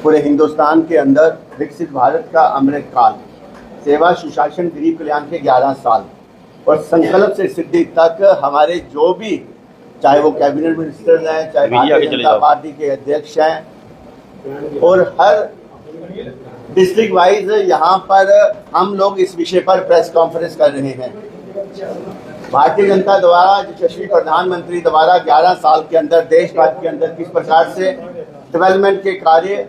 पूरे हिंदुस्तान के अंदर विकसित भारत का अमृत काल, सेवा सुशासन गरीब कल्याण के 11 साल और संकल्प से सिद्धि तक हमारे जो भी, चाहे वो कैबिनेट मिनिस्टर हैं, चाहे भारतीय जनता पार्टी के अध्यक्ष हैं, और हर डिस्ट्रिक्ट वाइज यहाँ पर हम लोग इस विषय पर प्रेस कॉन्फ्रेंस कर रहे हैं। भारतीय जनता द्वारा, यशस्वी प्रधानमंत्री द्वारा 11 साल के अंदर देश भर के अंदर किस प्रकार से डेवलपमेंट के कार्य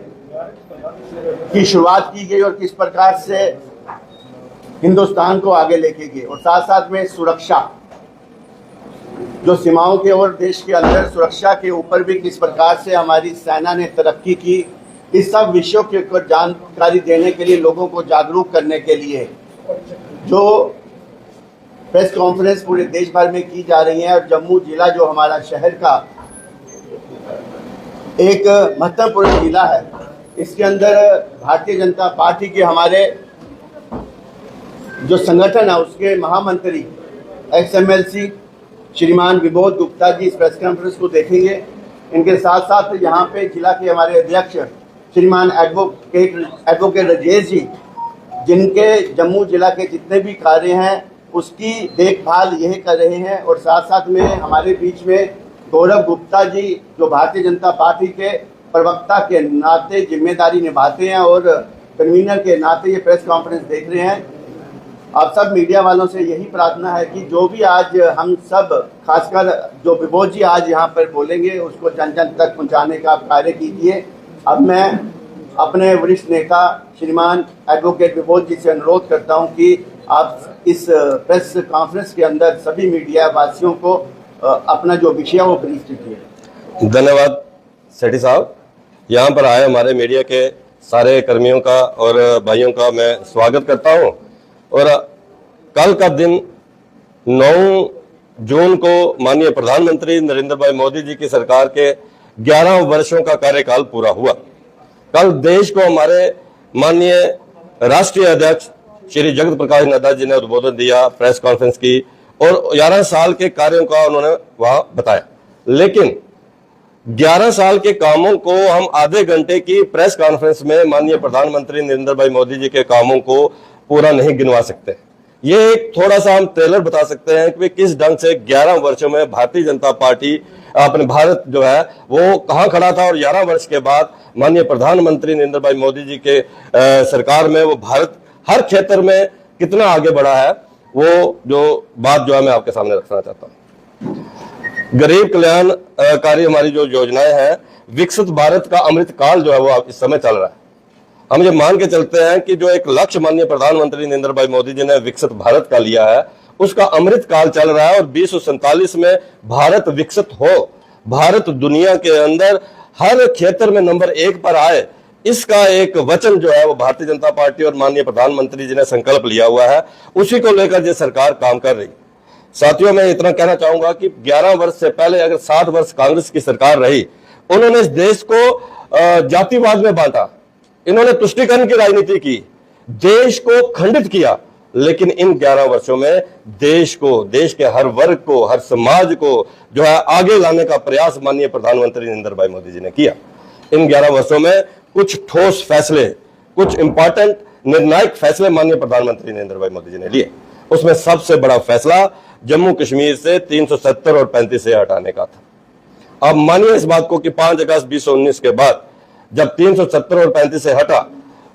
की शुरुआत की गई और किस प्रकार से हिंदुस्तान को आगे लेके गए, और साथ साथ में सुरक्षा, जो सीमाओं के और देश के अंदर सुरक्षा के ऊपर भी किस प्रकार से हमारी सेना ने तरक्की की, इस सब विषयों के ऊपर जानकारी देने के लिए, लोगों को जागरूक करने के लिए जो प्रेस कॉन्फ्रेंस पूरे देश भर में की जा रही है। और जम्मू जिला जो हमारा शहर का एक महत्वपूर्ण जिला है, इसके अंदर भारतीय जनता पार्टी के हमारे जो संगठन है उसके महामंत्री XMLC श्रीमान विबोध गुप्ता जी इस प्रेस कॉन्फ्रेंस को देखेंगे। इनके साथ साथ यहाँ पे जिला के हमारे अध्यक्ष श्रीमान एडवोकेट राजेश जी, जिनके जम्मू जिला के जितने भी कार्य हैं उसकी देखभाल यही कर रहे हैं, और साथ साथ में हमारे बीच में गौरव गुप्ता जी जो भारतीय जनता पार्टी के प्रवक्ता के नाते जिम्मेदारी निभाते हैं और कन्वीनर के नाते ये प्रेस कॉन्फ्रेंस देख रहे हैं। आप सब मीडिया वालों से यही प्रार्थना है कि जो भी आज हम सब, खासकर जो विबोध जी आज यहाँ पर बोलेंगे, उसको जन जन तक पहुँचाने का कार्य कीजिए। अब मैं अपने वरिष्ठ नेता श्रीमान एडवोकेट विबोध जी से अनुरोध करता हूँ कि आप इस प्रेस कॉन्फ्रेंस के अंदर सभी मीडिया वासियों को अपना जो विषय वो ब्रीफ कीजिए। धन्यवाद सेठी साहब। यहाँ पर आए हमारे मीडिया के सारे कर्मियों का और भाइयों का मैं स्वागत करता हूँ। और कल का दिन 9 जून को माननीय प्रधानमंत्री नरेंद्र भाई मोदी जी की सरकार के 11 वर्षों का कार्यकाल पूरा हुआ। कल देश को हमारे माननीय राष्ट्रीय अध्यक्ष श्री जगत प्रकाश नड्डा जी ने उद्बोधन दिया, प्रेस कॉन्फ्रेंस की और 11 साल के कार्यों का उन्होंने वहां बताया। लेकिन 11 साल के कामों को हम आधे घंटे की प्रेस कॉन्फ्रेंस में माननीय प्रधानमंत्री नरेंद्र भाई मोदी जी के कामों को पूरा नहीं गिनवा सकते। ये एक थोड़ा सा हम ट्रेलर बता सकते हैं कि किस ढंग से 11 वर्षों में भारतीय जनता पार्टी, अपने भारत जो है वो कहां खड़ा था, और 11 वर्ष के बाद माननीय प्रधानमंत्री नरेंद्र भाई मोदी जी के सरकार में वो भारत हर क्षेत्र में कितना आगे बढ़ा है, वो जो बात जो है मैं आपके सामने रखना चाहता हूं। गरीब कल्याण कारी हमारी जो योजनाएं हैं, विकसित भारत का अमृत काल जो है वो इस समय चल रहा है। हम ये मान के चलते हैं कि जो एक लक्ष्य माननीय प्रधानमंत्री नरेंद्र भाई मोदी जी ने विकसित भारत का लिया है, उसका अमृत काल चल रहा है और 2047 में भारत विकसित हो, भारत दुनिया के अंदर हर क्षेत्र में नंबर 1 पर आए, इसका एक वचन जो है वो भारतीय जनता पार्टी और माननीय प्रधानमंत्री जी ने संकल्प लिया हुआ है। उसी को लेकर ये सरकार काम कर रही। साथियों, मैं इतना कहना चाहूंगा कि 11 वर्ष से पहले अगर 7 वर्ष कांग्रेस की सरकार रही, उन्होंने इस देश को जातिवाद में बांटा, इन्होंने तुष्टीकरण की राजनीति की, देश को खंडित किया। लेकिन इन 11 वर्षों में देश को, देश के हर वर्ग को, हर समाज को जो है आगे लाने का प्रयास माननीय प्रधानमंत्री नरेंद्र भाई मोदी जी ने किया। इन 11 वर्षों में कुछ ठोस फैसले, कुछ इंपॉर्टेंट निर्णायक फैसले माननीय प्रधानमंत्री नरेंद्र भाई मोदी जी ने लिए। उसमें सबसे बड़ा फैसला जम्मू कश्मीर से 370 और 35 से हटाने का था। अब मानिए इस बात को कि 5 अगस्त 2019 के बाद जब 370 और 35 से हटा,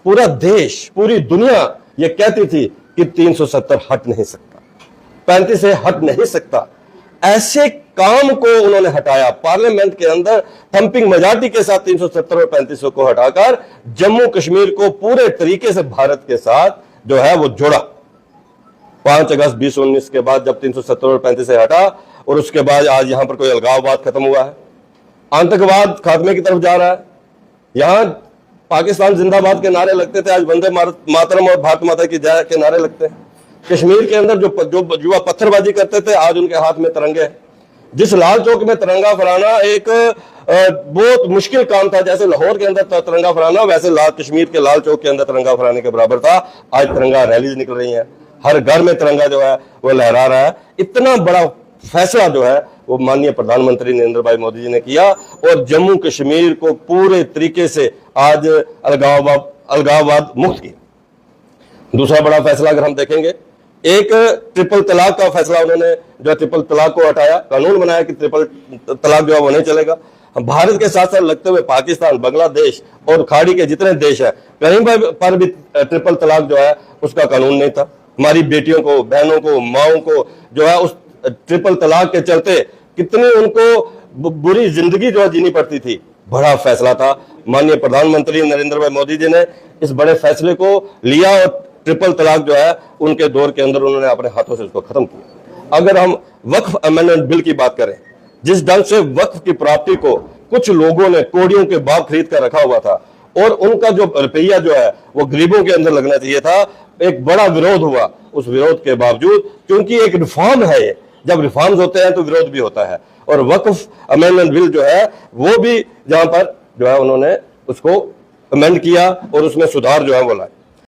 पूरा देश, पूरी दुनिया ये कहती थी कि 370 हट नहीं सकता, 35 से हट नहीं सकता। ऐसे काम को उन्होंने हटाया, पार्लियामेंट के अंदर थंपिंग मेजॉरिटी के साथ 370 और 35 को हटाकर जम्मू कश्मीर को पूरे तरीके से भारत के साथ जो है वो जोड़ा। 5 अगस्त 2019 के बाद जब 370 और 35 से हटा, और उसके बाद आज यहां पर कोई अलगाववाद खत्म हुआ है, आतंकवाद खात्मे की तरफ जा रहा है। यहां पाकिस्तान जिंदाबाद के नारे लगते थे, आज वंदे मातरम और भारत माता की जय के नारे लगते हैं। कश्मीर के अंदर जो युवा पत्थरबाजी करते थे, आज उनके हाथ में तिरंगे हैं। जिस लाल चौक में तिरंगा फहराना एक बहुत मुश्किल काम था, जैसे लाहौर के अंदर तिरंगा फहराना, वैसे कश्मीर के लाल चौक के अंदर तिरंगा फहराने के बराबर था। आज तिरंगा रैलीज निकल रही हैं, हर घर में तिरंगा जो है वो लहरा रहा है। इतना बड़ा फैसला जो है वो माननीय प्रधानमंत्री नरेंद्र भाई मोदी जी ने किया और जम्मू कश्मीर को पूरे तरीके से आज अलगाववाद मुक्त किया। दूसरा बड़ा फैसला अगर हम देखेंगे, एक ट्रिपल तलाक का फैसला उन्होंने, जो ट्रिपल तलाक को हटाया, कानून बनाया कि ट्रिपल तलाक जो है वो नहीं चलेगा। भारत के साथ साथ लगते हुए पाकिस्तान, बांग्लादेश और खाड़ी के जितने देश है, कहीं पर भी ट्रिपल तलाक जो है उसका कानून नहीं था। हमारी बेटियों को, बहनों को, माओं को जो है उस ट्रिपल तलाक के चलते कितनी उनको बुरी जिंदगी जो है जीनी पड़ती थी। बड़ा फैसला था, माननीय प्रधानमंत्री नरेंद्र भाई मोदी जी ने इस बड़े फैसले को लिया और ट्रिपल तलाक जो है उनके दौर के अंदर उन्होंने अपने हाथों से उसको खत्म किया। अगर हम वक्फ अमेंडमेंट बिल की बात करें, जिस ढंग से वक्फ की प्राप्ति को कुछ लोगों ने कोड़ियों के बाप खरीद कर रखा हुआ था और उनका जो रुपया जो है वो गरीबों के अंदर लगना चाहिए था, एक बड़ा विरोध हुआ। उस विरोध के बावजूद, क्योंकि एक रिफॉर्म है ये, जब रिफॉर्म्स होते हैं तो विरोध भी होता है, और वक्फ अमेंडमेंट बिल जो है वो भी जहां पर जो है उन्होंने उसको अमेंड किया और उसमें सुधार जो है वो लाए।